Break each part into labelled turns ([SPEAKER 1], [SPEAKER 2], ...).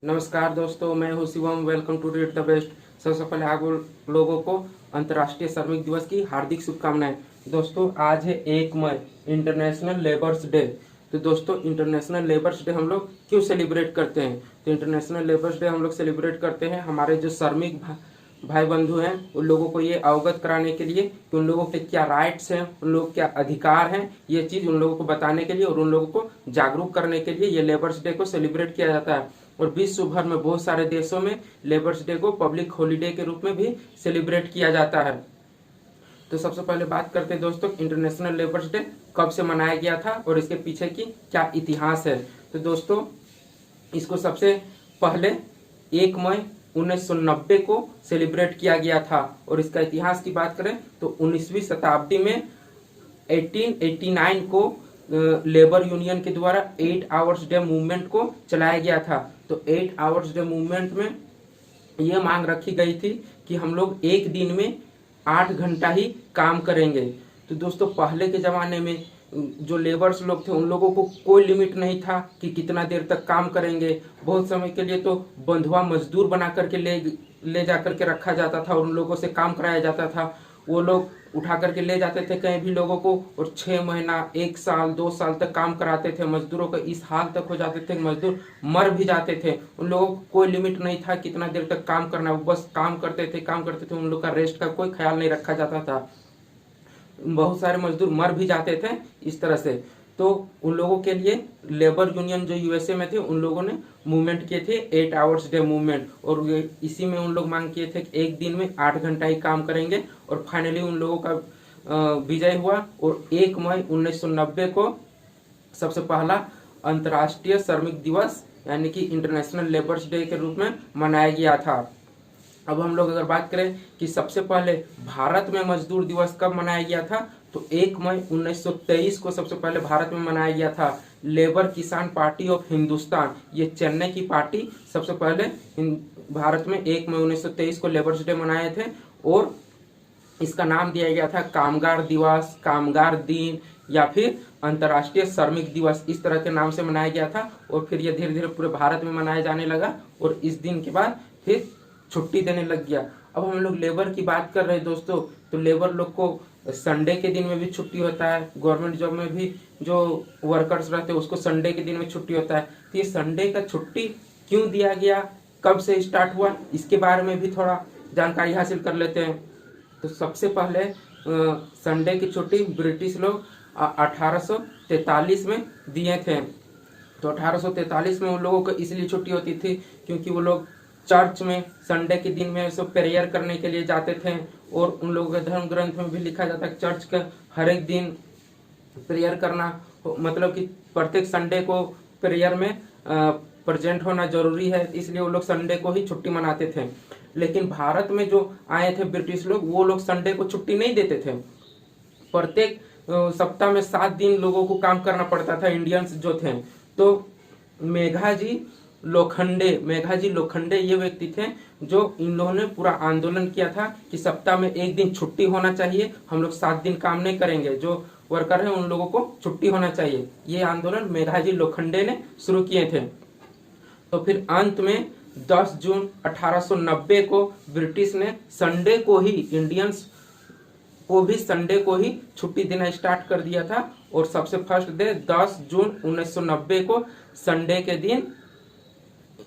[SPEAKER 1] नमस्कार दोस्तों, मैं हूं Shivam. Welcome to read the best. सबसे पहले आप लोगों को अंतर्राष्ट्रीय श्रमिक दिवस की हार्दिक शुभकामनाएं। दोस्तों, आज है 1 मई, इंटरनेशनल लेबर्स डे। तो दोस्तों, इंटरनेशनल लेबर्स डे हम लोग क्यों सेलिब्रेट करते हैं? तो इंटरनेशनल लेबर्स डे हम लोग सेलिब्रेट करते हैं हमारे जो श्रमिक भाई बंधु हैं उन लोगों को ये अवगत कराने के लिए कि उन लोगों के क्या राइट्स हैं, उन लोगों के क्या अधिकार हैं, ये चीज़ उन लोगों को बताने के लिए और उन लोगों को जागरूक करने के लिए ये लेबर्स डे को सेलिब्रेट किया जाता है। और विश्व भर में बहुत सारे देशों में लेबर्स डे को पब्लिक हॉलीडे के रूप में भी सेलिब्रेट किया जाता है। तो सबसे पहले बात करते हैं दोस्तों, इंटरनेशनल लेबर्स डे कब से मनाया गया था और इसके पीछे की क्या इतिहास है। तो दोस्तों, इसको सबसे पहले 1 मई 1990 को सेलिब्रेट किया गया था। और इसका इतिहास की बात करें तो 19वीं शताब्दी में 1889 को लेबर यूनियन के द्वारा 8 आवर्स डे मूवमेंट को चलाया गया था। तो 8 आवर्स डे मूवमेंट में यह मांग रखी गई थी कि हम लोग एक दिन में 8 घंटा ही काम करेंगे। तो दोस्तों, पहले के ज़माने में जो लेबर्स लोग थे उन लोगों को कोई लिमिट नहीं था कि कितना देर तक काम करेंगे। बहुत समय के लिए तो बंधुआ मजदूर बना करके ले जा करके रखा जाता था और उन लोगों से काम कराया जाता था। वो लोग उठा करके ले जाते थे कहीं भी लोगों को और 6 महीना, 1 साल, 2 साल तक काम कराते थे। मजदूरों का इस हाल तक हो जाते थे कि मजदूर मर भी जाते थे। उन लोगों को कोई लिमिट नहीं था कितना देर तक काम करना, वो बस काम करते थे। उन लोग का रेस्ट का कोई ख्याल नहीं रखा जाता था। बहुत सारे मजदूर मर भी जाते थे इस तरह से। तो उन लोगों के लिए लेबर यूनियन जो यूएसए में थे उन लोगों ने मूवमेंट किए थे 8 आवर्स डे मूवमेंट। और इसी में उन लोग मांग किए थे कि एक दिन में 8 घंटा ही काम करेंगे। और फाइनली उन लोगों का विजय हुआ और 1 मई 1990 को सबसे पहला अंतर्राष्ट्रीय श्रमिक दिवस यानी कि इंटरनेशनल लेबर्स डे के रूप में मनाया गया था। अब हम लोग अगर बात करें कि सबसे पहले भारत में मजदूर दिवस कब मनाया गया था, तो 1 मई 1923 को सबसे पहले भारत में मनाया गया था। लेबर किसान पार्टी ऑफ हिंदुस्तान, ये चेन्नई की पार्टी सबसे पहले भारत में 1 मई 1923 को लेबर्स डे मनाए थे। और इसका नाम दिया गया था कामगार दिवस, कामगार दिन या फिर अंतर्राष्ट्रीय श्रमिक दिवस, इस तरह के नाम से मनाया गया था। और फिर यह धीरे धीरे पूरे भारत में मनाया जाने लगा और इस दिन के बाद फिर छुट्टी देने लग गया। अब हम लोग लेबर की बात कर रहे हैं दोस्तों, तो लेबर लोग को संडे के दिन में भी छुट्टी होता है। गवर्नमेंट जॉब में भी जो वर्कर्स रहते हैं उसको संडे के दिन में छुट्टी होता है। तो ये संडे का छुट्टी क्यों दिया गया, कब से स्टार्ट हुआ, इसके बारे में भी थोड़ा जानकारी हासिल कर लेते हैं। तो सबसे पहले संडे की छुट्टी ब्रिटिश लोग 1843 में दिए थे। तो 1843 में उन लोगों को इसलिए छुट्टी होती थी क्योंकि वो लोग चर्च में संडे के दिन में सब प्रेयर करने के लिए जाते थे। और उन लोगों के धर्म ग्रंथ में भी लिखा जाता है चर्च का हर एक दिन प्रेयर करना, मतलब कि प्रत्येक संडे को प्रेयर में प्रेजेंट होना जरूरी है, इसलिए वो लोग संडे को ही छुट्टी मनाते थे। लेकिन भारत में जो आए थे ब्रिटिश लोग, वो लोग संडे को छुट्टी नहीं देते थे। प्रत्येक सप्ताह में 7 दिन लोगों को काम करना पड़ता था, इंडियंस जो थे। तो मेघाजी लोखंडे ये व्यक्ति थे जो इन लोगों ने पूरा आंदोलन किया था कि सप्ताह में एक दिन छुट्टी होना चाहिए, हम लोग 7 दिन काम नहीं करेंगे, जो वर्कर है उन लोगों को छुट्टी होना चाहिए। ये आंदोलन मेघाजी लोखंडे ने शुरू किए थे। तो फिर अंत में 10 जून 1890 को ब्रिटिश ने संडे को ही इंडियंस को भी संडे को ही छुट्टी देना स्टार्ट कर दिया था। और सबसे फर्स्ट डे 10 जून 1990 को संडे के दिन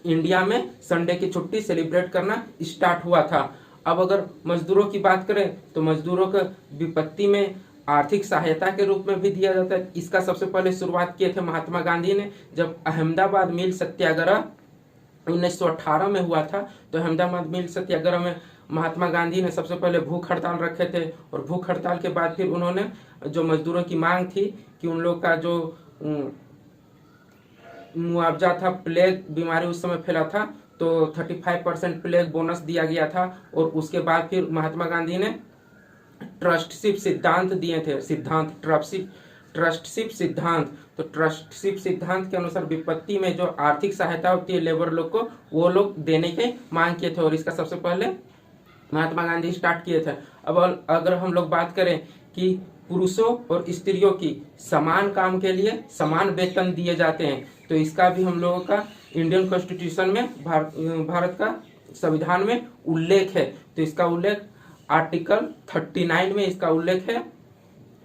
[SPEAKER 1] इंडिया में संडे की छुट्टी सेलिब्रेट करना स्टार्ट हुआ था। अब अगर मजदूरों की बात करें तो मजदूरों को विपत्ति में आर्थिक सहायता के रूप में भी दिया जाता है। इसका सबसे पहले शुरुआत किए थे महात्मा गांधी ने, जब अहमदाबाद मिल सत्याग्रह 1918 में हुआ था। तो अहमदाबाद मिल सत्याग्रह में महात्मा गांधी ने सबसे पहले भूख हड़ताल रखे थे। और भूख हड़ताल के बाद फिर उन्होंने जो मजदूरों की मांग थी कि उन लोग का जो मुआवजा था, प्लेग बीमारी उस समय फैला था, तो 35% प्लेग बोनस दिया गया था। और उसके बाद फिर महात्मा गांधी ने ट्रस्टशिप सिद्धांत दिए थे, ट्रस्टशिप सिद्धांत। तो ट्रस्टशिप सिद्धांत के अनुसार विपत्ति में जो आर्थिक सहायता होती है लेबर लोग को, वो लोग देने के मांग किए थे। और इसका सबसे पहले महात्मा गांधी स्टार्ट किए थे। अब अगर हम लोग बात करें कि पुरुषों और स्त्रियों की समान काम के लिए समान वेतन दिए जाते हैं, तो इसका भी हम लोगों का इंडियन कॉन्स्टिट्यूशन में भारत का संविधान में उल्लेख है। तो इसका उल्लेख आर्टिकल 39 में इसका उल्लेख है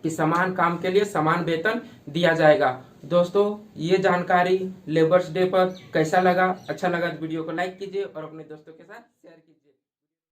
[SPEAKER 1] कि समान काम के लिए समान वेतन दिया जाएगा। दोस्तों ये जानकारी लेबर्स डे पर कैसा लगा, अच्छा लगा तो वीडियो को लाइक कीजिए और अपने दोस्तों के साथ शेयर कीजिए।